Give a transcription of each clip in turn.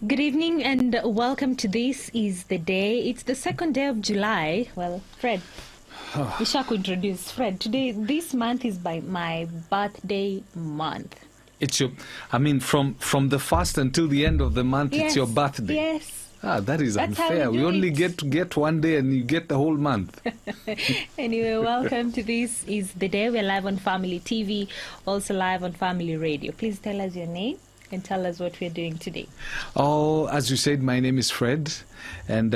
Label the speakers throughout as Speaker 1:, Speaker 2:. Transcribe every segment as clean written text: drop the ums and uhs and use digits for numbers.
Speaker 1: Good evening and welcome to This Is The Day. It's the second day of July. Well, Fred, Ishaku introduced Fred. Today, this month is my birthday month.
Speaker 2: It's your, from the first until the end of the month,
Speaker 1: Yes,
Speaker 2: it's your birthday.
Speaker 1: Yes.
Speaker 2: That is
Speaker 1: That's how
Speaker 2: unfair.
Speaker 1: we
Speaker 2: We
Speaker 1: do
Speaker 2: only
Speaker 1: it.
Speaker 2: get to get one day and you get the whole month.
Speaker 1: Anyway, welcome to This Is The Day. We're live on Family TV, also live on Family Radio. Please tell us your name and tell us what we're doing today.
Speaker 2: Oh, as you said, my name is Fred, and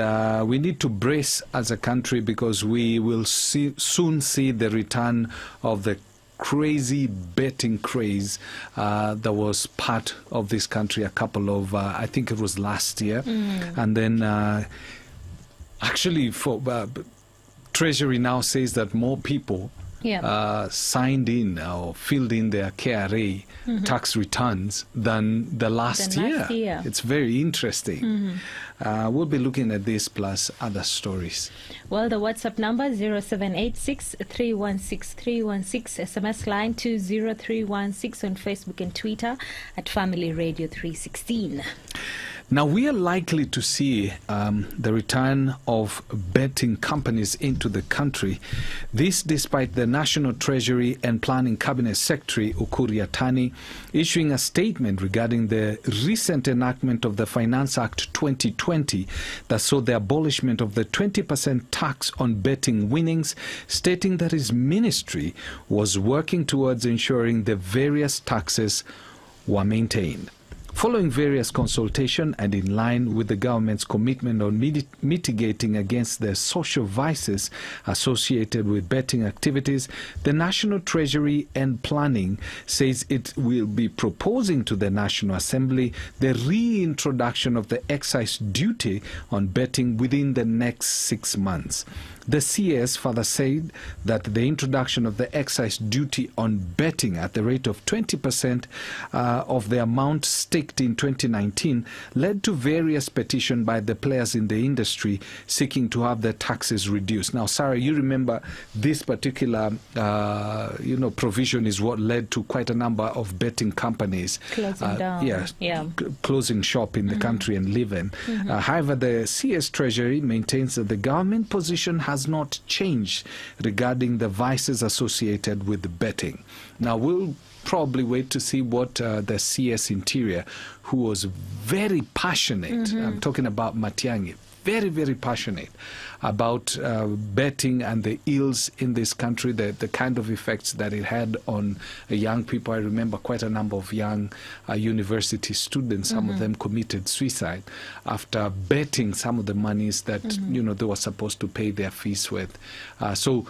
Speaker 2: we need to brace as a country because we will soon see the return of the crazy betting craze that was part of this country a couple of, I think it was last year. And then actually for Treasury now says that more people signed in or filled in their KRA tax returns than the last year. It's very interesting. We'll be looking at this plus other stories.
Speaker 1: Well, the WhatsApp number 0786 316 316, SMS line 20316, on Facebook and Twitter at Family Radio 316.
Speaker 2: Now, we are likely to see the return of betting companies into the country. This despite the National Treasury and Planning Cabinet Secretary Ukur Yatani issuing a statement regarding the recent enactment of the Finance Act 2020 that saw the abolishment of the 20% tax on betting winnings, stating that his ministry was working towards ensuring the various taxes were maintained. Following various consultation and in line with the government's commitment on mitigating against the social vices associated with betting activities, the National Treasury and Planning says it will be proposing to the National Assembly the reintroduction of the excise duty on betting within the next 6 months. The CS further said that the introduction of the excise duty on betting at the rate of 20% of the amount staked in 2019 led to various petitions by the players in the industry seeking to have their taxes reduced. Now, Sarah, you remember this particular provision is what led to quite a number of betting companies
Speaker 1: Closing down.
Speaker 2: Closing shop in the country and leaving. However, the CS Treasury maintains that the government position has not changed regarding the vices associated with the betting. Now, we'll probably wait to see what the CS Interior, who was very passionate, I'm talking about Matiang'i, very, very passionate about betting and the ills in this country, the kind of effects that it had on young people. I remember quite a number of young university students, some of them committed suicide after betting some of the monies that, they were supposed to pay their fees with. So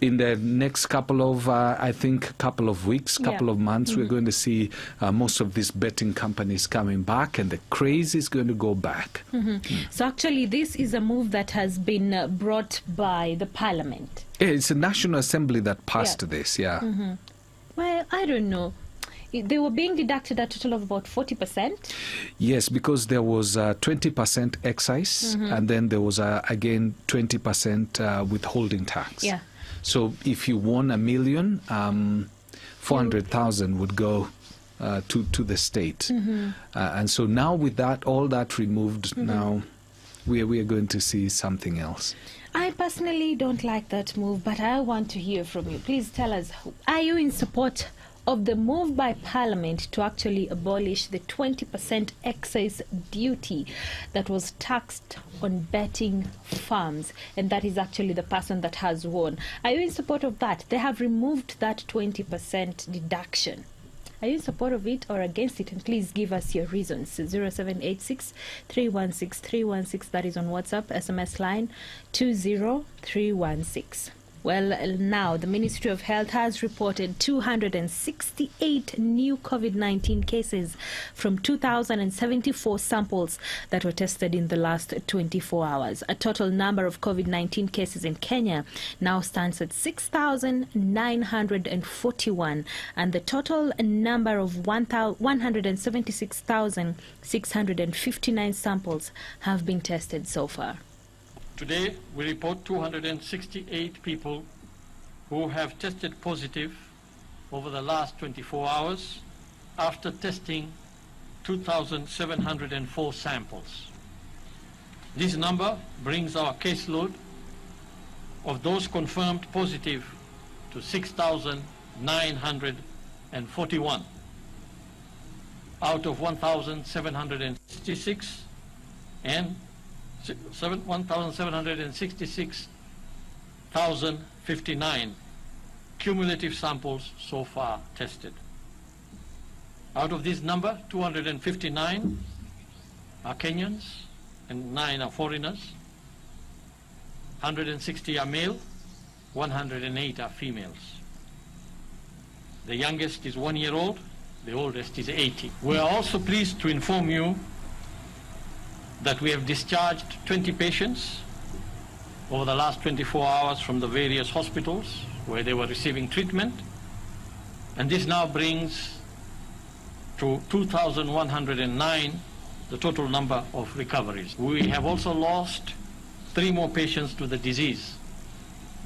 Speaker 2: in the next couple of weeks, couple of months, we're going to see most of these betting companies coming back, and the craze is going to go back.
Speaker 1: So actually, this is a move that has been brought by the Parliament.
Speaker 2: Yeah, it's the National Assembly that passed this,
Speaker 1: Well, I don't know. They were being deducted a total of about 40%.
Speaker 2: Yes, because there was 20% excise, and then there was, again, 20% withholding tax.
Speaker 1: Yeah.
Speaker 2: So if you won $1 million, 400,000 would go to the state. And so now with that, all that removed, now we are going to see something else.
Speaker 1: I personally don't like that move, but I want to hear from you. Please tell us, are you in support of the move by Parliament to actually abolish the 20% excise duty that was taxed on betting firms, and that is actually the person that has won? Are you in support of that? They have removed that 20% deduction. Are you in support of it or against it? And please give us your reasons. 0786 316 316, that is on WhatsApp, SMS line 20316. Well, now the Ministry of Health has reported 268 new COVID-19 cases from 2,074 samples that were tested in the last 24 hours. A total number of COVID-19 cases in Kenya now stands at 6,941, and the total number of 176,659 samples have been tested so far.
Speaker 3: Today, we report 268 people who have tested positive over the last 24 hours after testing 2,704 samples. This number brings our caseload of those confirmed positive to 6,941 out of 1,766 and 1,766,059 cumulative samples so far tested. Out of this number, 259 are Kenyans and 9 are foreigners. 160 are male, 108 are females. The youngest is 1 year old, the oldest is 80. We are also pleased to inform you that we have discharged 20 patients over the last 24 hours from the various hospitals where they were receiving treatment, and this now brings to 2,109 the total number of recoveries. We have also lost 3 more patients to the disease,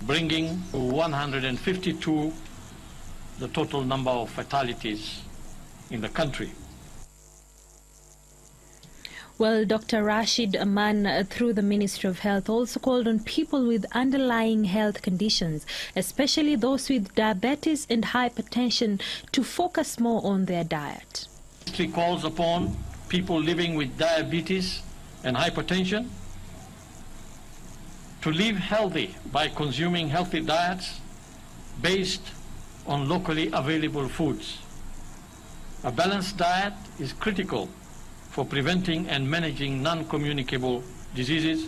Speaker 3: bringing to 152 the total number of fatalities in the country.
Speaker 1: Well, Dr. Rashid Aman, through the Ministry of Health, also called on people with underlying health conditions, especially those with diabetes and hypertension, to focus more on their diet.
Speaker 3: He calls upon people living with diabetes and hypertension to live healthy by consuming healthy diets based on locally available foods. A balanced diet is critical for preventing and managing non-communicable diseases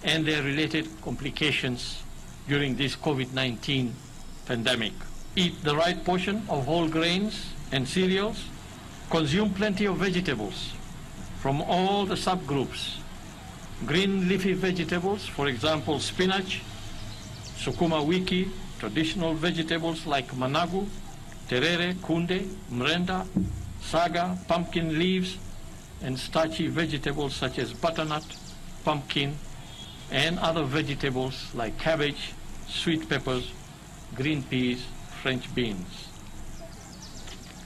Speaker 3: and their related complications during this COVID-19 pandemic. Eat the right portion of whole grains and cereals. Consume plenty of vegetables from all the subgroups. Green leafy vegetables, for example, spinach, sukuma wiki, traditional vegetables like managu, terere, kunde, mrenda, saga, pumpkin leaves, and starchy vegetables such as butternut, pumpkin, and other vegetables like cabbage, sweet peppers, green peas, French beans.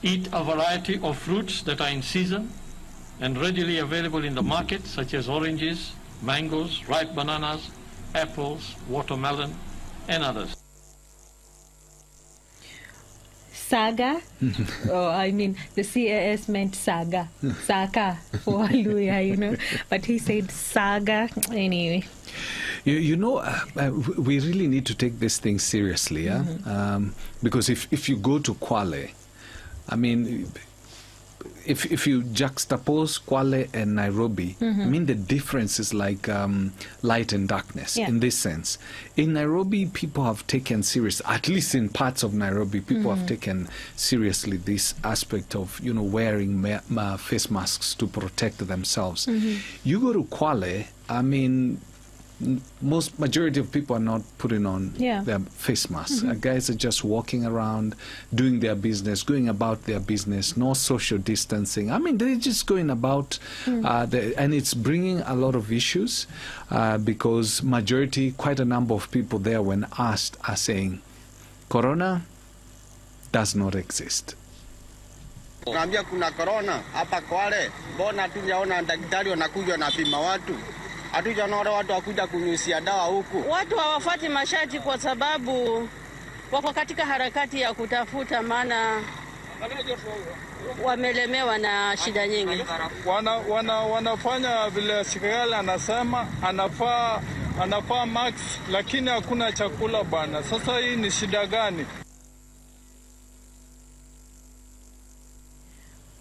Speaker 3: Eat a variety of fruits that are in season and readily available in the market, such as oranges, mangoes, ripe bananas, apples, watermelon, and others.
Speaker 1: Saga? Oh, I mean, the CAS meant saga. Saka for Hallelujah, you know. But he said saga anyway.
Speaker 2: You know, we really need to take this thing seriously, yeah? Because if you go to Kwale, I mean, if you juxtapose Kwale and Nairobi, I mean, the difference is like light and darkness in this sense. In Nairobi, people have taken serious, at least in parts of Nairobi, people have taken seriously this aspect of, you know, wearing face masks to protect themselves. You go to Kwale, I mean, majority of people are not putting on their face masks. Guys are just walking around, doing their business, going about their business, no social distancing. I mean, they're just going about, and it's bringing a lot of issues because quite a number of people there, when asked, are saying, Corona does not exist.
Speaker 4: Naambia kuna corona hapa Kwale, mbona tujaona daktari wanakuja na pima watu? Hatujaona watu wakuja kunyusia dawa huku.
Speaker 5: Watu hawafuati masharti kwa sababu wako katika harakati ya kutafuta, maana wamelemewa na shida nyingi.
Speaker 6: Wanafanya vile serikali anasema, anafaa max, lakini hakuna chakula bana. Sasa hii ni shida gani?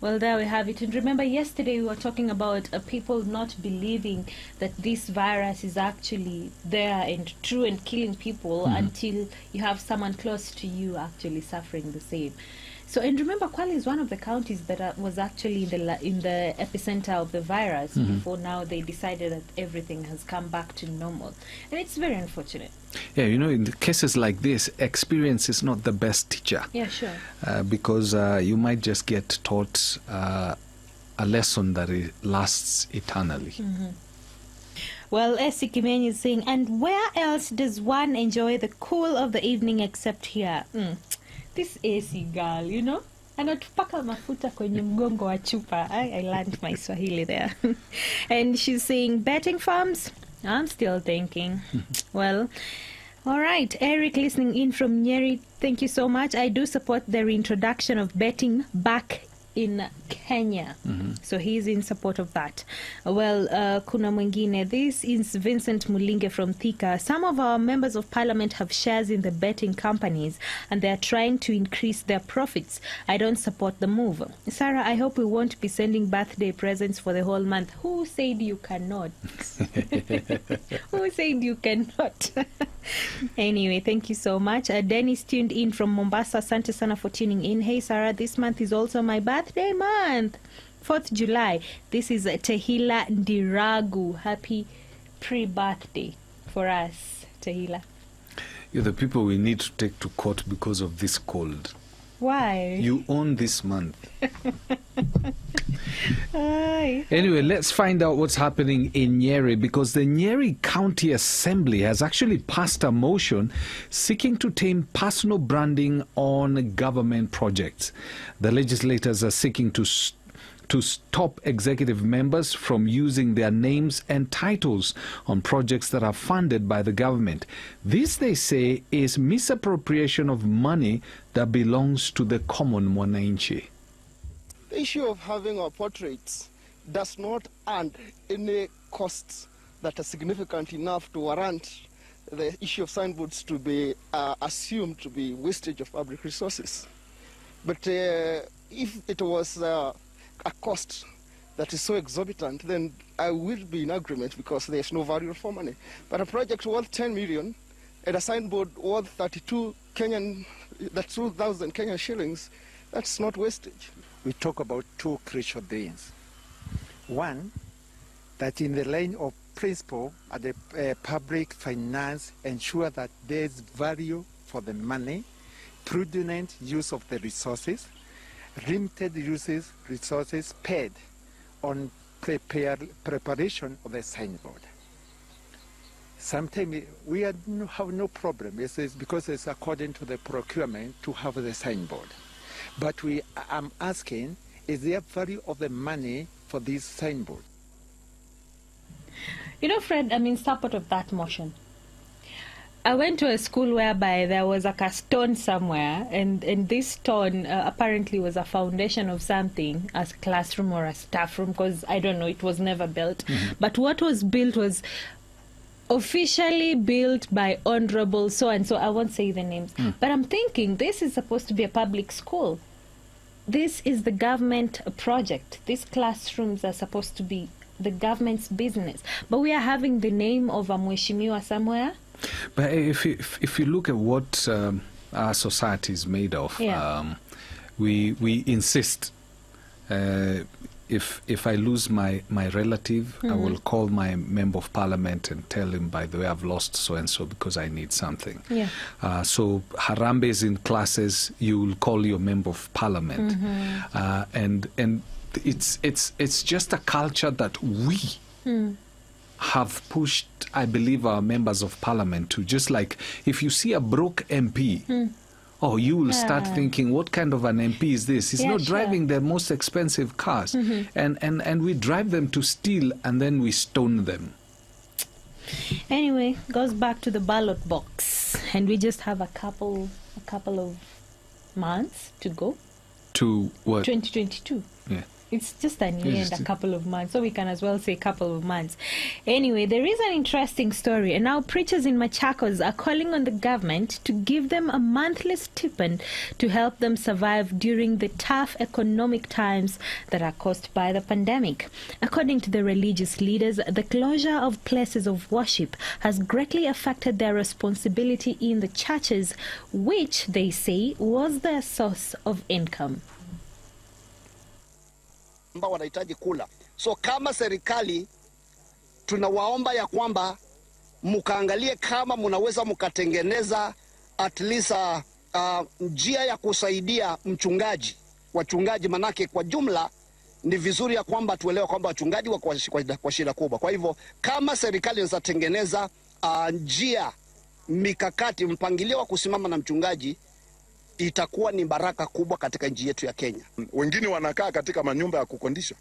Speaker 1: Well, there we have it. And remember, yesterday we were talking about people not believing that this virus is actually there and true and killing people until you have someone close to you actually suffering the same. So, and remember, Kwale is one of the counties that was actually in the epicenter of the virus before now they decided that everything has come back to normal. And it's very unfortunate.
Speaker 2: Yeah, you know, in cases like this, experience is not the best teacher.
Speaker 1: Yeah, sure.
Speaker 2: Because you might just get taught a lesson that lasts eternally.
Speaker 1: Well, Essie Kimeni is saying, and where else does one enjoy the cool of the evening except here? This AC girl, you know? Anatupaka mafuta kwenye mgongo wa chupa. I learned my Swahili there. And she's saying, betting farms? I'm still thinking. Well, all right. Eric listening in from Nyeri, thank you so much. I do support the reintroduction of betting back in Kenya. So he's in support of that. Well, kuna mwingine. This is Vincent Mulinge from Thika. Some of our members of parliament have shares in the betting companies and they are trying to increase their profits. I don't support the move. Sarah, I hope we won't be sending birthday presents for the whole month. Who said you cannot? Who said you cannot? Anyway, thank you so much. Dennis tuned in from Mombasa. Asante sana for tuning in. Hey, Sarah, this month is also my birthday month. 4th July. This is Tehila Ndiragu. Happy pre-birthday for us, Tehila.
Speaker 2: You're the people we need to take to court because of this cold.
Speaker 1: Why?
Speaker 2: You own this month.
Speaker 1: Aye.
Speaker 2: Anyway, let's find out what's happening in Nyeri, because the Nyeri County Assembly has actually passed a motion seeking to tame personal branding on government projects. The legislators are seeking to stop executive members from using their names and titles on projects that are funded by the government. This, they say, is misappropriation of money that belongs to the common mwananchi.
Speaker 7: The issue of having our portraits does not add any costs that are significant enough to warrant the issue of signboards to be assumed to be wastage of public resources. But if it was a cost that is so exorbitant, then I will be in agreement because there's no value for money. But a project worth 10 million and a signboard worth 32,000 Kenyan shillings, that's not wastage.
Speaker 8: We talk about two crucial things. One, that in the line of principle at the public finance, ensure that there's value for the money, prudent use of the resources, limited resources paid on preparation of the signboard. Sometimes we have no problem. It's because it's according to the procurement to have the signboard. But I'm asking, is there value of the money for this signboard?
Speaker 1: You know, Fred, I'm in support of that motion. I went to a school whereby there was like a stone somewhere, and this stone apparently was a foundation of something, a classroom or a staff room, because I don't know, it was never built. But what was built was officially built by Honorable so-and-so. I won't say the names. But I'm thinking, this is supposed to be a public school. This is the government project. These classrooms are supposed to be the government's business. But we are having the name of a Mheshimiwa somewhere.
Speaker 2: But if you look at what our society is made of, we insist. If I lose my relative, I will call my member of parliament and tell him, by the way, I've lost so-and-so because I need something. So Harambes in classes, you will call your member of parliament. And it's just a culture that we have pushed, I believe, our members of parliament to. Just like if you see a broke MP, oh, you will start thinking, what kind of an MP is this? He's not driving the most expensive cars. And we drive them to steal, and then we stone them.
Speaker 1: Anyway, goes back to the ballot box. And we just have a couple of months to go.
Speaker 2: To what?
Speaker 1: 2022.
Speaker 2: Yeah.
Speaker 1: It's just an year and a couple of months, so we can as well say couple of months. Anyway, there is an interesting story, and now preachers in Machakos are calling on the government to give them a monthly stipend to help them survive during the tough economic times that are caused by the pandemic. According to the religious leaders, the closure of places of worship has greatly affected their responsibility in the churches, which they say was their source of income.
Speaker 7: Ambao wanahitaji kula. So kama serikali tunawaomba ya kwamba mkaangalie kama mnaweza mkatengeneza at least njia ya kusaidia wachungaji, manake kwa jumla ni vizuri ya kwamba tuelewe kwamba wachungaji wako kwa shida kubwa. Kwa hivyo kama serikali inaweza tengeneza njia, mikakati, mpangilio wa kusimama na mchungaji,
Speaker 4: itakuwa ni baraka kubwa katika nchi yetu ya Kenya.
Speaker 9: Wengine wanakaa katika manyumba ya kukondisha,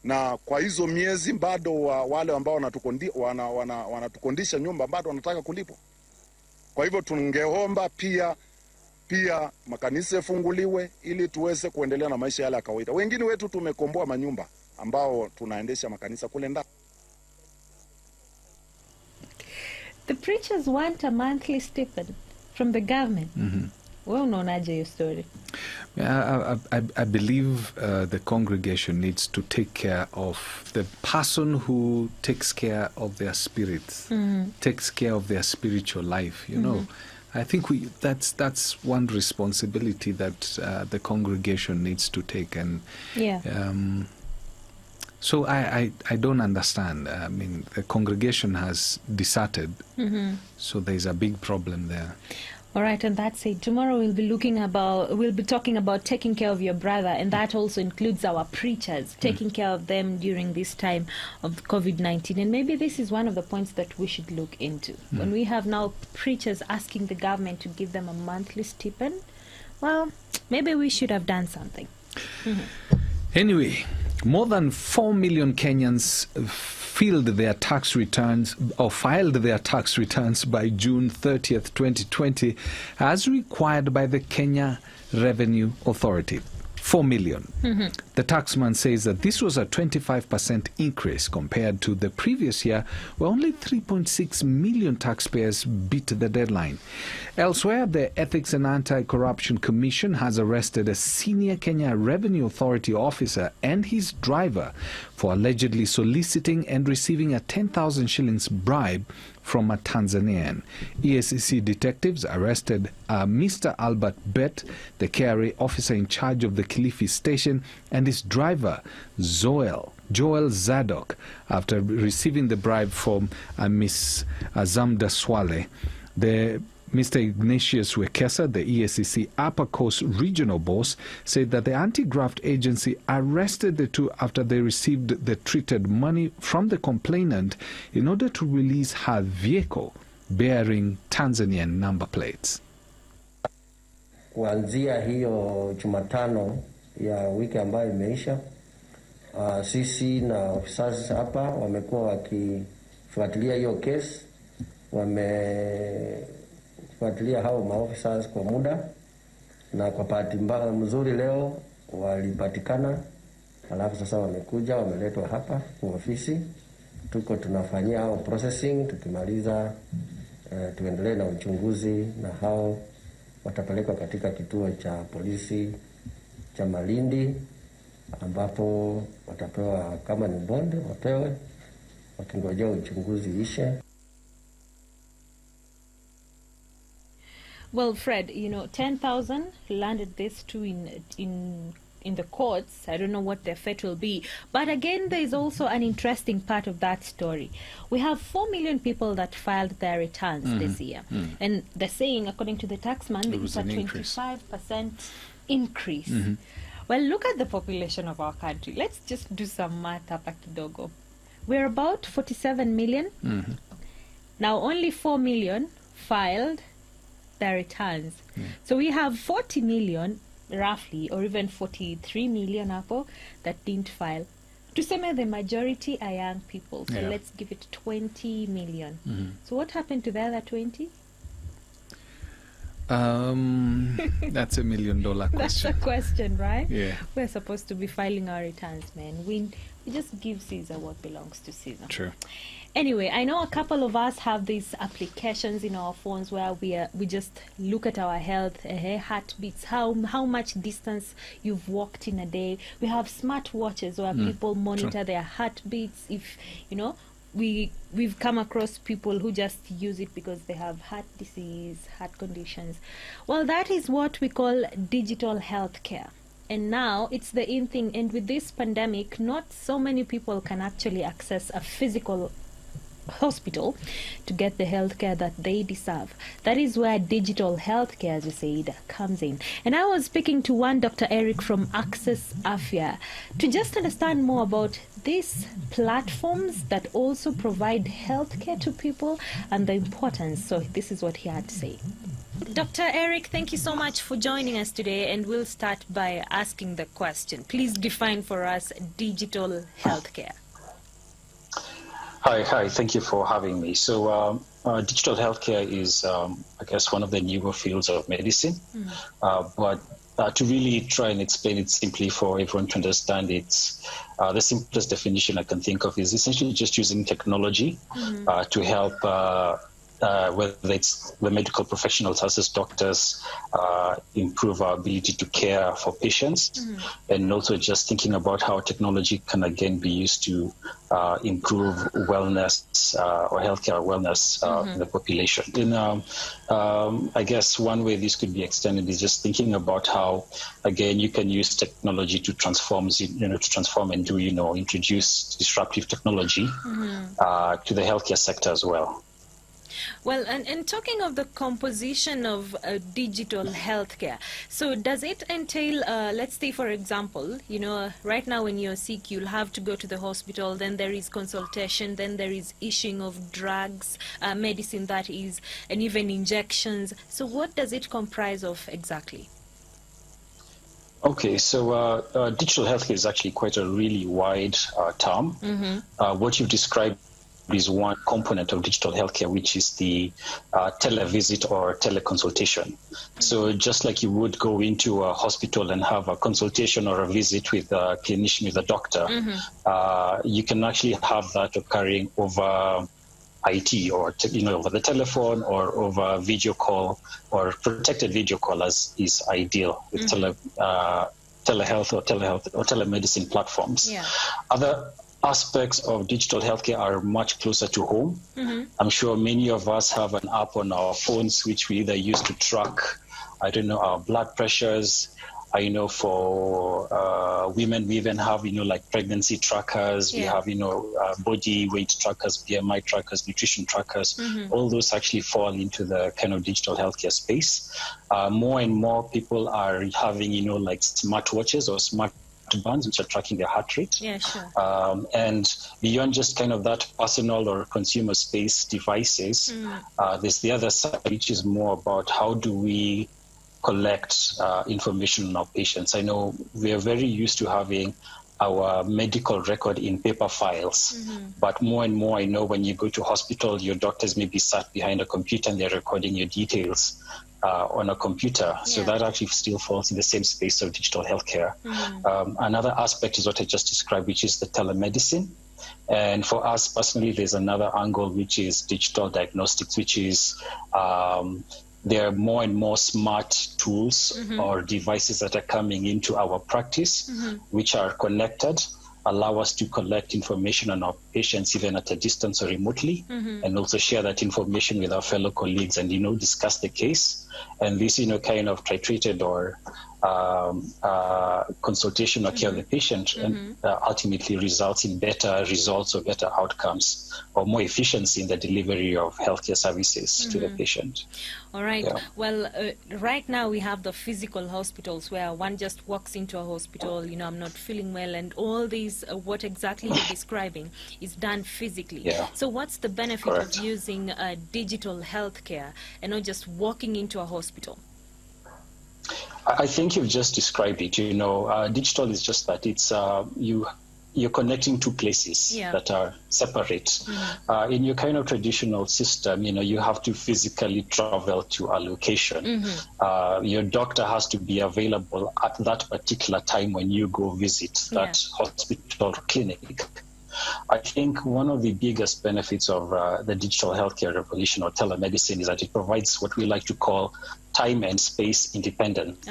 Speaker 9: na kwa hizo miezi bado wale ambao wanatukondisha nyumba bado wanataka kulipwa. Kwa hivyo tungeomba pia makanisa yafunguliwe ili tuweze kuendelea na maisha yale ya kawaida. Wengine wetu tumekomboa manyumba ambao tunaendesha makanisa kule ndani.
Speaker 1: The preachers want a monthly stipend from the government. Wewe unaonaje hiyo story?
Speaker 2: I believe the congregation needs to take care of the person who takes care of their spirits, takes care of their spiritual life, you know. I think that's one responsibility that the congregation needs to take. And so I don't understand. I mean, the congregation has deserted, so there's a big problem there.
Speaker 1: All right, and that's it. Tomorrow we'll be talking about taking care of your brother, and that also includes our preachers, taking care of them during this time of COVID-19. And maybe this is one of the points that we should look into. When we have now preachers asking the government to give them a monthly stipend, well, maybe we should have done something.
Speaker 2: Anyway, more than 4 million Kenyans filed their tax returns by June 30th, 2020, as required by the Kenya Revenue Authority. 4 million. The taxman says that this was a 25% increase compared to the previous year, where only 3.6 million taxpayers beat the deadline. Elsewhere, the Ethics and Anti-Corruption Commission has arrested a senior Kenya Revenue Authority officer and his driver for allegedly soliciting and receiving a 10,000 shillings bribe from a Tanzanian. EACC detectives arrested Mr. Albert Bet, the KRA officer in charge of the Kilifi station, and his driver, Joel Zadok, after receiving the bribe from Miss Zamda Swale. Mr. Ignatius Wekesa, the EACC Upper Coast regional boss, said that the anti-graft agency arrested the two after they received the treated money from the complainant in order to release her vehicle bearing Tanzanian number plates.
Speaker 10: Kuanzia hiyo Jumatano ya wiki ambayo imeisha, sisi na officers hapa wamekuwa wakifuatilia hiyo case, wamefuatilia hao maofficers kwa muda, na kwa bahati mzuri leo walipatikana. Alafu sasa wamekuja, wameletwa hapa kwa ofisi, tuko tunafanyia hao processing. Tukimaliza tuendelee na uchunguzi, na hao watapelekwa katika kituo cha polisi cha Malindi, ambapo watapewa kama ni bond wapewe, wakingojea uchunguzi ishe.
Speaker 1: Well, Fred, 10,000 landed this too in the courts. I don't know what their fate will be. But again, there is also an interesting part of that story. We have 4 million people that filed their returns this year. And they're saying, according to the taxman, it's a 25% increase. Well, look at the population of our country. Let's just do some math hapa kidogo. We're about 47 million. Now, only 4 million filed their returns. So we have 40 million roughly, or even 43 million hapo that didn't file. Tuseme the majority are young people, so let's give it 20 million. So what happened to the other 20?
Speaker 2: That's $1 million question.
Speaker 1: That's the question, right?
Speaker 2: Yeah.
Speaker 1: We're supposed to be filing our returns, man. We just give Caesar what belongs to Caesar.
Speaker 2: True.
Speaker 1: Anyway, I know a couple of us have these applications in our phones where we just look at our health, heartbeats, how much distance you've walked in a day. We have smart watches where people monitor their heartbeats. If we've come across people who just use it because they have heart disease, heart conditions. Well, that is what we call digital healthcare. And now it's the in thing. And with this pandemic, not so many people can actually access a physical hospital to get the healthcare that they deserve. That is where digital healthcare, as you said, comes in. And I was speaking to one Dr. Eric from Access Afya to just understand more about these platforms that also provide healthcare to people and the importance. So this is what he had to say. Dr. Eric, thank you so much for joining us today, and we'll start by asking the question. Please define for us digital healthcare.
Speaker 11: Hi, thank you for having me. So digital healthcare is, I guess, one of the newer fields of medicine, but to really try and explain it simply for everyone to understand, it's the simplest definition I can think of is essentially just using technology to help whether it's the medical professionals such as doctors, improve our ability to care for patients, and also just thinking about how technology can again be used to improve wellness or healthcare wellness in the population. And I guess one way this could be extended is just thinking about how, again, you can use technology to transform and introduce disruptive technology to the healthcare sector as well.
Speaker 1: Well, and talking of the composition of digital healthcare, so does it entail, let's say, for example, right now when you're sick, you'll have to go to the hospital, then there is consultation, then there is issuing of drugs, medicine that is, and even injections. So what does it comprise of exactly?
Speaker 11: Okay, so digital healthcare is actually quite a really wide term. What you've described is one component of digital healthcare, which is the televisit or teleconsultation. So just like you would go into a hospital and have a consultation or a visit with a clinician, with a doctor, you can actually have that occurring over IT or over the telephone or over video call or protected video call, as is ideal with telehealth or telemedicine platforms. Other aspects of digital healthcare are much closer to home. I'm sure many of us have an app on our phones which we either use to track, our blood pressures. I know for women, we even have, like pregnancy trackers. We have, body weight trackers, BMI trackers, nutrition trackers. All those actually fall into the kind of digital healthcare space. More and more people are having, like smartwatches or smart bands which are tracking their heart rate. And beyond just kind of that personal or consumer space devices, there's the other side, which is more about how do we collect information on our patients. I know we are very used to having our medical record in paper files, but more and more I know when you go to hospital, your doctors may be sat behind a computer and they're recording your details on a computer. So that actually still falls in the same space of digital healthcare. Another aspect is what I just described, which is the telemedicine. And for us personally, there's another angle, which is digital diagnostics, which is there are more and more smart tools or devices that are coming into our practice, which are connected, allow us to collect information on our patients even at a distance or remotely, and also share that information with our fellow colleagues and, discuss the case. And this, kind of titrated or consultation or care of the patient and ultimately results in better results or better outcomes or more efficiency in the delivery of healthcare services to the patient.
Speaker 1: All right. Well, right now we have the physical hospitals where one just walks into a hospital, I'm not feeling well, and all these, what exactly you're describing is done physically. So what's the benefit of using digital healthcare and not just walking into a hospital?
Speaker 11: I think you've just described it. Digital is just that. It's you're connecting two places that are separate. In your kind of traditional system, you have to physically travel to a location. Your doctor has to be available at that particular time when you go visit that hospital or clinic. I think one of the biggest benefits of the digital healthcare revolution or telemedicine is that it provides what we like to call time and space independence.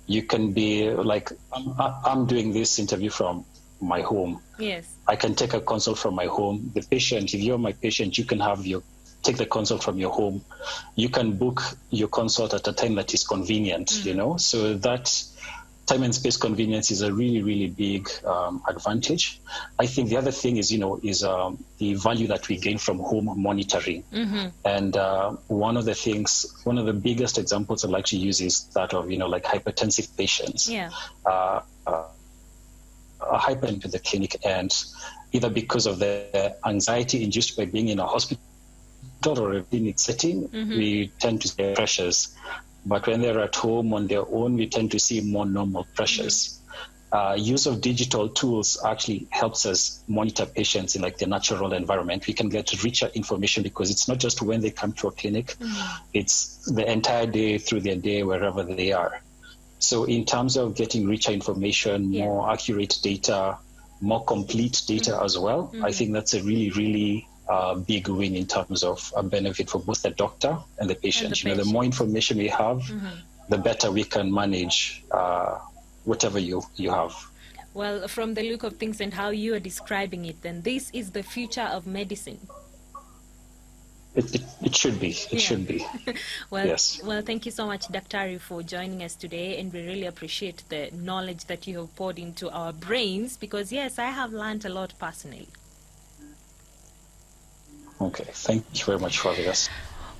Speaker 11: You can be like, I'm doing this interview from my home. I can take a consult from my home. The patient, if you're my patient, you can take the consult from your home. You can book your consult at a time that is convenient, so that time and space convenience is a really, really big advantage. I think the other thing is, the value that we gain from home monitoring. And one of the biggest examples I'd like to use is that of, like hypertensive patients. Hyper into the clinic, and either because of the anxiety induced by being in a hospital or a clinic setting, we tend to see pressures. But when they're at home on their own, we tend to see more normal pressures. Use of digital tools actually helps us monitor patients in like the natural environment. We can get richer information because it's not just when they come to a clinic, it's the entire day through their day, wherever they are. So in terms of getting richer information, more accurate data, more complete data as well, I think that's a really, really big win in terms of a benefit for both the doctor and the patient. The more information we have, the better we can manage whatever you have.
Speaker 1: Well, from the look of things and how you are describing it, then this is the future of medicine.
Speaker 11: It should be. It should be.
Speaker 1: Well,
Speaker 11: yes.
Speaker 1: Well, thank you so much, Daktari, for joining us today, and we really appreciate the knowledge that you have poured into our brains, because, yes, I have learned a lot personally.
Speaker 11: Okay, thank you very much for having us.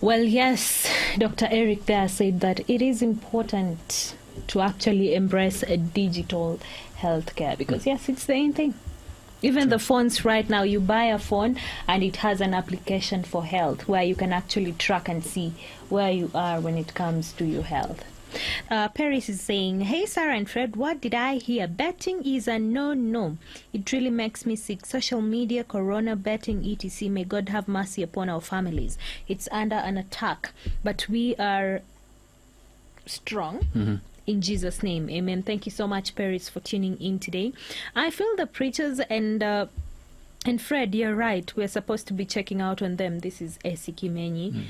Speaker 1: Well, yes, Dr. Eric there said that it is important to actually embrace a digital healthcare, because yes, it's the same thing. Even the phones right now, you buy a phone and it has an application for health where you can actually track and see where you are when it comes to your health. Paris is saying, hey Sarah and Fred, what did I hear? Betting is a no. It really makes me sick. Social media, corona, betting, etc. May God have mercy upon our families. It's under an attack, but we are strong. In Jesus' name, amen. Thank you so much, Paris, for tuning in today. I feel the preachers and Fred, you're right. We're supposed to be checking out on them. This is Esi Kimenyi.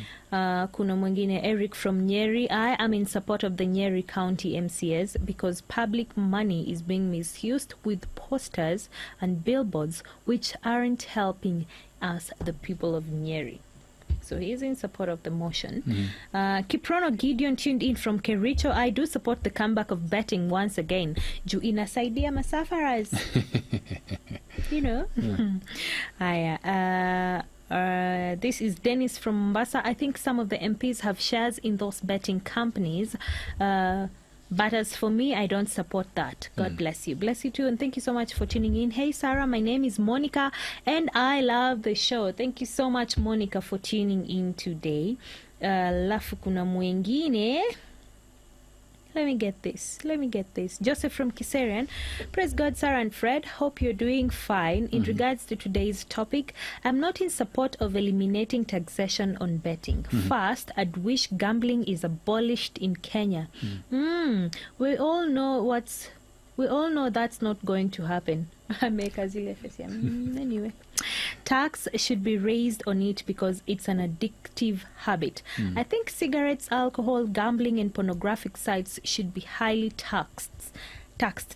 Speaker 1: Kuna mwingine Eric from Nyeri. I am in support of the Nyeri County MCS because public money is being misused with posters and billboards which aren't helping us, the people of Nyeri. So he is in support of the motion. Kiprono Gideon tuned in from Kericho. I do support the comeback of betting once again. Juu inasaidia masafaras. You know. This is Dennis from Mombasa. I think some of the MPs have shares in those betting companies. But as for me, I don't support that. God bless you. Bless you too, and thank you so much for tuning in. Hey, Sarah, my name is Monica, and I love the show. Thank you so much, Monica, for tuning in today. Lafu kuna mwingine. Let me get this. Joseph from Kiserian. Praise God, Sarah and Fred. Hope you're doing fine. In regards to today's topic, I'm not in support of eliminating taxation on betting. First, I'd wish gambling is abolished in Kenya. We all know that's not going to happen. Anyway, tax should be raised on it because it's an addictive habit. I think cigarettes, alcohol, gambling, and pornographic sites should be highly taxed,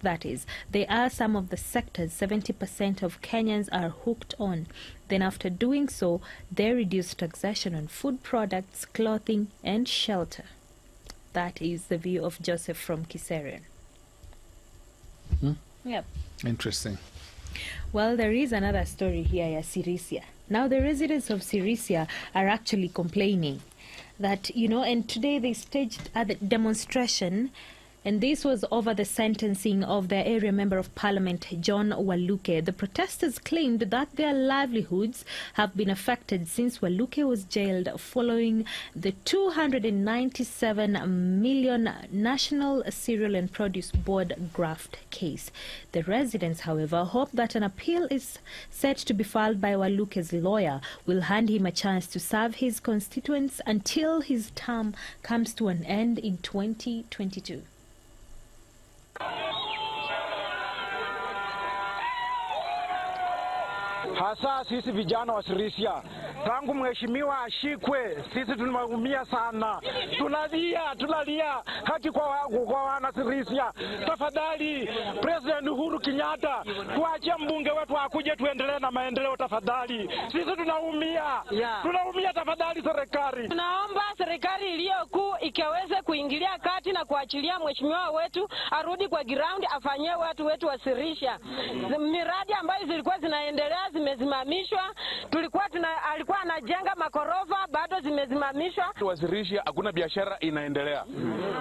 Speaker 1: that is. They are some of the sectors 70% of Kenyans are hooked on. Then after doing so, they reduce taxation on food products, clothing, and shelter. That is the view of Joseph from Kiserian. Yep.
Speaker 2: Interesting.
Speaker 1: Well, there is another story here, Sirisia. Now, the residents of Sirisia are actually complaining that, and today they staged a demonstration, and this was over the sentencing of their area member of parliament, John Waluke. The protesters claimed that their livelihoods have been affected since Waluke was jailed following the 297 million National Cereal and Produce Board graft case. The residents, however, hope that an appeal is set to be filed by Waluke's lawyer will hand him a chance to serve his constituents until his term comes to an end in 2022.
Speaker 12: Hasa sisi vijana wa Sirisia, tangu mheshimiwa ashikwe, sisi tunaumia sana. Tunalia haki kwa wana Sirisia. Tafadhali President Uhuru Kenyatta, tuachie mbunge wetu akuje tuendelee na maendeleo tafadhali. Sisi tunaumia. Tunaumia tafadhali serikali.
Speaker 13: Tunaomba serikali iliyokuu ikaweze kuingilia kati na kuachilia mheshimiwa wetu arudi kwa ground afanyie watu wetu wa Sirisia. Miradi ambayo zilikuwa zinaendelea zimezimamishwa. Alikuwa anajenga makorova, bado zimezimamishwa.
Speaker 12: Watu wa Sirisia hakuna biashara inaendelea.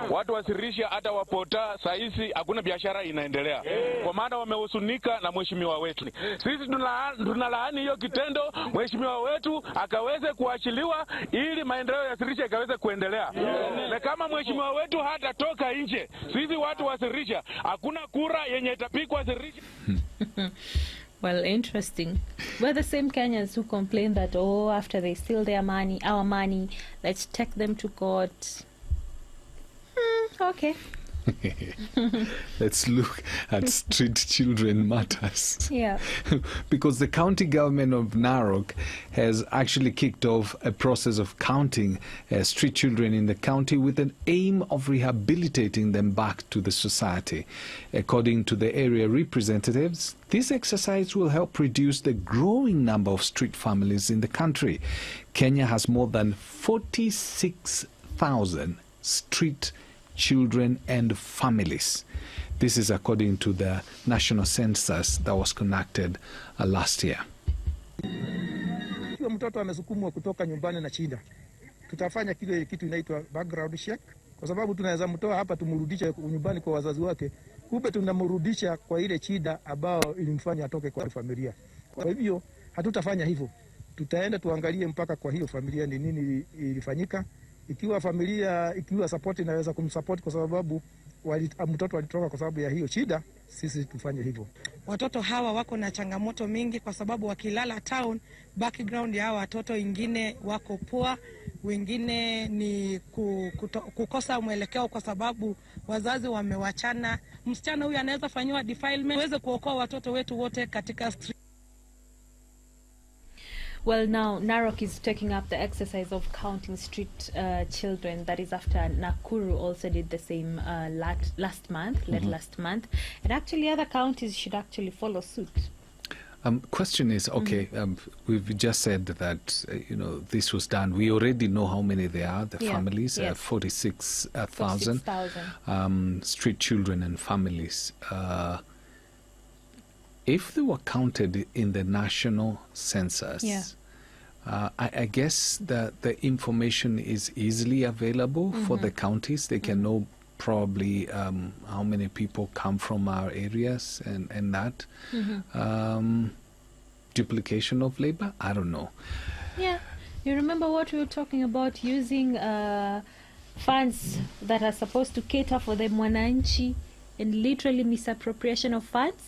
Speaker 12: Watu wa Sirisia hata wapota saisi hakuna biashara inaendelea. Kwa maana wamehusunika na mheshimiwa wetu. Sisi tunalaani hiyo kitendo, mheshimiwa wetu akaweze kuachiliwa ili maendeleo ya Sirisia ikaweze kuendelea. Na kama mheshimiwa wetu hatatoka nje, sisi watu wa Sirisia hakuna kura yenye itapikwa Sirisia.
Speaker 1: Well, interesting. We're the same Kenyans who complain that, oh, after they steal their money, our money, let's take them to court. Okay.
Speaker 2: Let's look at street children matters.
Speaker 1: Yeah.
Speaker 2: Because the county government of Narok has actually kicked off a process of counting street children in the county with an aim of rehabilitating them back to the society. According to the area representatives, this exercise will help reduce the growing number of street families in the country. Kenya has more than 46,000 street children and families. This is according to the national census that was conducted last year.
Speaker 14: Ikiwa mtoto amesukumwa kutoka nyumbani na shida, tutafanya kile kitu inaitwa background check, kwa sababu tunaweza mtoa hapa tumrudishe nyumbani kwa wazazi wake, kumbe tunamrudisha kwa ile shida ambao ilimfanya atoke kwa familia. Kwa hivyo hatutafanya hivyo. Tutaenda tuangalie mpaka kwa hiyo familia ni nini ilifanyika. Ikiwa familia, ikiwa support inaweza kumsupport kwa sababu mtoto alitoka kwa sababu ya hiyo shida, sisi tufanye hivyo.
Speaker 15: Watoto hawa wako na changamoto mingi kwa sababu wakilala town, background ya hawa watoto wengine wako poor, wengine ni kukosa mwelekeo kwa sababu wazazi wamewachana. Msichana huyu anaweza fanywa defilement, uweze kuokoa watoto wetu wote katika street.
Speaker 1: Well, now Narok is taking up the exercise of counting street children. That is after Nakuru also did the same last month, last month. And actually other counties should actually follow suit.
Speaker 2: Question is, okay, we've just said that, this was done. We already know how many there are, the families, 46,000 street children and families. If they were counted in the national census, I guess that the information is easily available for the counties. They can know probably how many people come from our areas and that. Duplication of labor? I don't know.
Speaker 1: Yeah. You remember what we were talking about, using funds that are supposed to cater for the mwananchi and literally misappropriation of funds?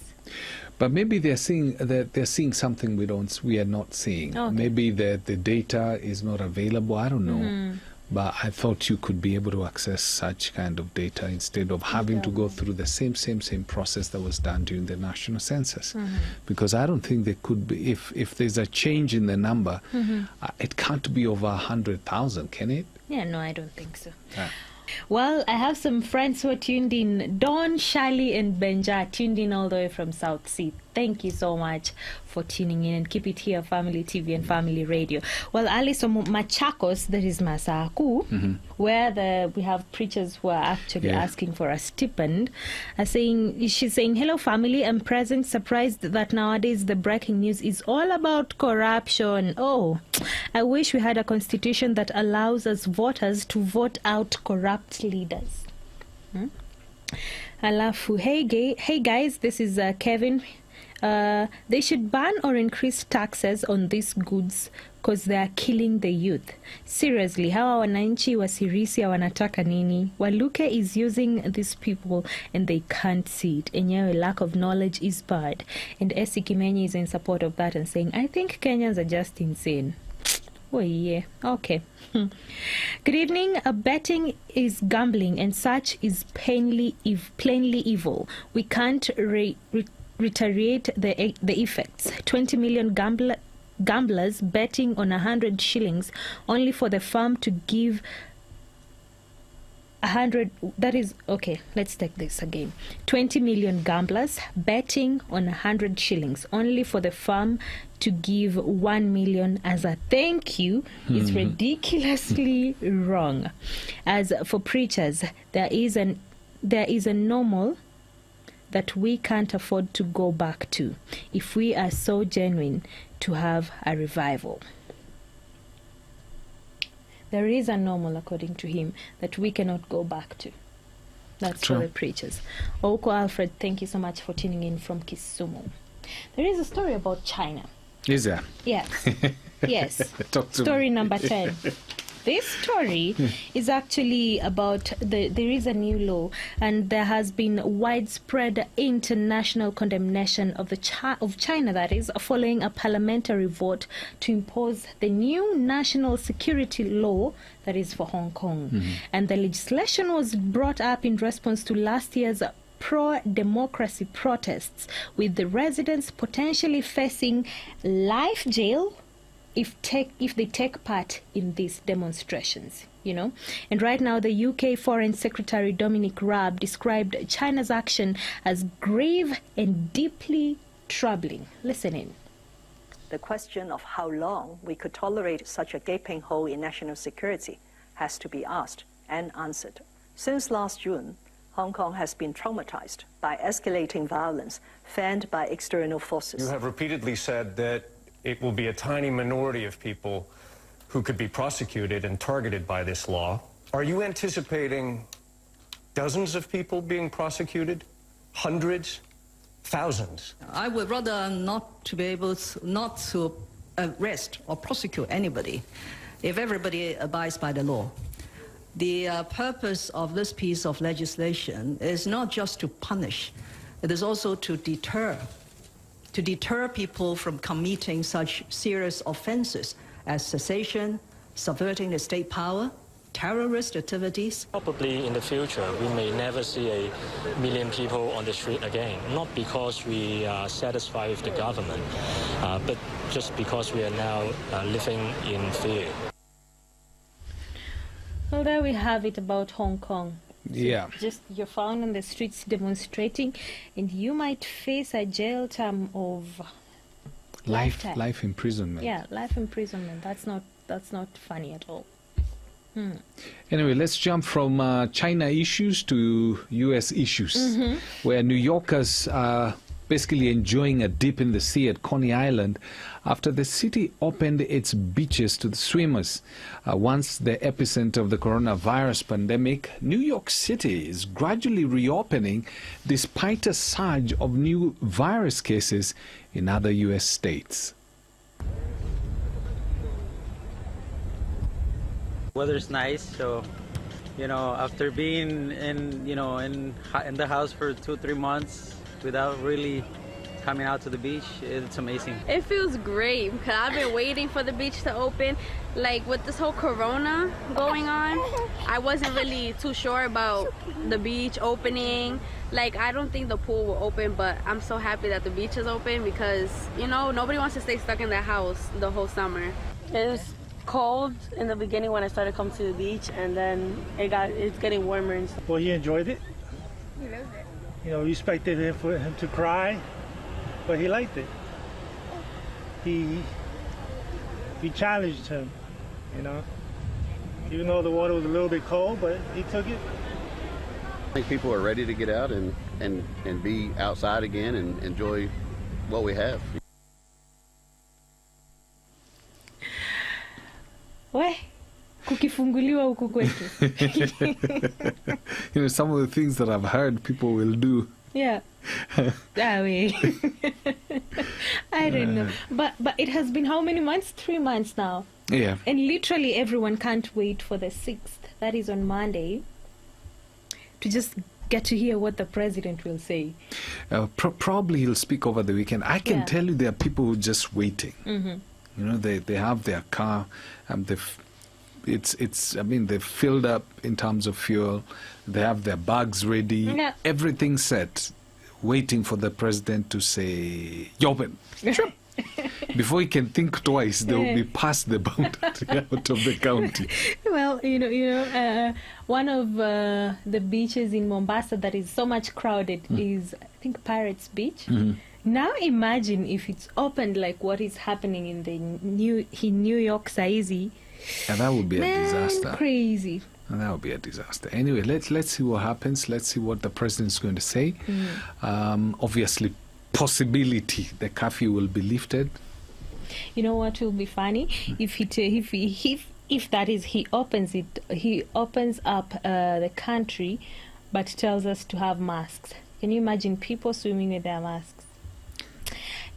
Speaker 2: But maybe they're seeing something we are not seeing. Okay. Maybe the data is not available. I don't know. But I thought you could be able to access such kind of data instead of having to go through the same process that was done during the national census. Because I don't think there could be, if there's a change in the number, it can't be over 100,000, can it?
Speaker 1: Yeah, no, I don't think so. Well, I have some friends who are tuned in. Dawn, Shali, and Benja tuned in all the way from South Sea. Thank you so much for tuning in, and keep it here, Family TV and Family Radio. Well, Alice Machakos, that is Masaku, where we have preachers who are actually asking for a stipend, she's saying, hello family, I'm present, surprised that nowadays the breaking news is all about corruption. Oh, I wish we had a constitution that allows us voters to vote out corrupt leaders. Alafu, hey guys, this is Kevin. They should ban or increase taxes on these goods because they are killing the youth. Seriously, hawa wananchi wa Sirisia wanataka nini? Waluke is using these people and they can't see it. Enyewe, lack of knowledge is bad. And Esi Kimenyi is in support of that and saying, I think Kenyans are just insane. Oh yeah, okay. Good evening. Betting is gambling and such is plainly evil. We can't reiterate the effects. 20 million gamblers betting on 100 shillings only for the farm to give 100. That is okay. Let's take this again. 20 million gamblers betting on 100 shillings only for the farm to give 1 million as a thank you is ridiculously wrong. As for preachers, there is a normal that we can't afford to go back to if we are so genuine to have a revival. There is a normal, according to him, that we cannot go back to. That's
Speaker 2: True.
Speaker 1: for the preachers. Oko Alfred, thank you so much for tuning in from Kisumu. There is a story about China.
Speaker 2: Is there?
Speaker 1: Yes. Yes.
Speaker 2: Talk to
Speaker 1: Story
Speaker 2: me.
Speaker 1: number 10. This story is actually about there is a new law, and there has been widespread international condemnation of China, that is, following a parliamentary vote to impose the new national security law that is for Hong Kong. And the legislation was brought up in response to last year's pro-democracy protests, with the residents potentially facing life jail if they take part in these demonstrations, you know. And right now, the UK Foreign Secretary Dominic Raab described China's action as grave and deeply troubling. Listen in.
Speaker 16: The question of how long we could tolerate such a gaping hole in national security has to be asked and answered. Since last June, Hong Kong has been traumatized by escalating violence fanned by external forces.
Speaker 17: You have repeatedly said that it will be a tiny minority of people who could be prosecuted and targeted by this law. Are you anticipating dozens of people being prosecuted? Hundreds? Thousands?
Speaker 18: I would rather not to be able to, not to arrest or prosecute anybody if everybody abides by the law. The purpose of this piece of legislation is not just to punish, it is also to deter people from committing such serious offenses as secession, subverting the state power, terrorist activities.
Speaker 19: Probably in the future, we may never see 1 million people on the street again, not because we are satisfied with the government, but just because we are now living in fear.
Speaker 1: Well, there we have it about Hong Kong.
Speaker 2: Yeah.
Speaker 1: Just you're found on the streets demonstrating, and you might face a jail term of lifetime.
Speaker 2: Life imprisonment.
Speaker 1: Yeah, life imprisonment. That's not funny at all.
Speaker 2: Anyway, let's jump from China issues to U.S. issues, where New Yorkers are basically enjoying a dip in the sea at Coney Island after the city opened its beaches to the swimmers. Once the epicenter of the coronavirus pandemic, New York City is gradually reopening despite a surge of new virus cases in other U.S. states.
Speaker 20: Weather's nice, so after being in the house for 2-3 months without really coming out to the beach, it's amazing.
Speaker 21: It feels great because I've been waiting for the beach to open. Like with this whole corona going on, I wasn't really too sure about the beach opening. Like I don't think the pool will open, but I'm so happy that the beach is open because nobody wants to stay stuck in their house the whole summer.
Speaker 5: It was cold in the beginning when I started coming to the beach, and then it's getting warmer and stuff.
Speaker 22: Well, he enjoyed it.
Speaker 21: He loved it.
Speaker 22: We expected for him to cry, but he liked it. We challenged him, even though the water was a little bit cold, but he took it.
Speaker 23: I think people are ready to get out and be outside again and enjoy what we have.
Speaker 1: Kukifunguliwa huku kwetu.
Speaker 2: Some of the things that I've heard people will do.
Speaker 1: Yeah. That way. I don't know. But it has been how many months? 3 months now.
Speaker 2: Yeah.
Speaker 1: And literally everyone can't wait for the 6th. That is on Monday. To just get to hear what the president will say.
Speaker 2: Probably he'll speak over the weekend. I can tell you there are people who are just waiting. They have their car, they've filled up in terms of fuel. They have their bags ready, everything set, waiting for the president to say, "Yopen." Before he can think twice, they will be past the boundary out of the county.
Speaker 1: Well, one of the beaches in Mombasa that is so much crowded is, I think, Pirates Beach. Now imagine if it's opened like what is happening in New York Saizi.
Speaker 2: Yeah, that would be a disaster.
Speaker 1: Crazy.
Speaker 2: And that would be a disaster. Anyway, let's see what happens. Let's see what the president's going to say. Obviously, possibility the curfew will be lifted.
Speaker 1: You know what will be funny? If that is, he opens up the country, but tells us to have masks. Can you imagine people swimming with their masks?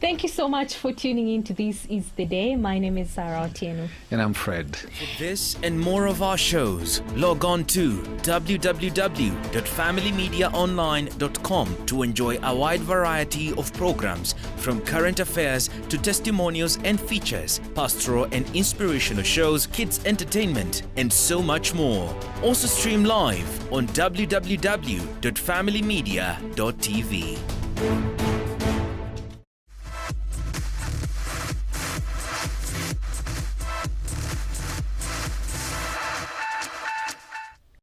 Speaker 1: Thank you so much for tuning in to This Is The Day. My name is Sarah Otieno.
Speaker 2: And I'm Fred.
Speaker 3: For this and more of our shows, log on to www.familymediaonline.com to enjoy a wide variety of programs, from current affairs to testimonials and features, pastoral and inspirational shows, kids entertainment, and so much more. Also stream live on www.familymedia.tv.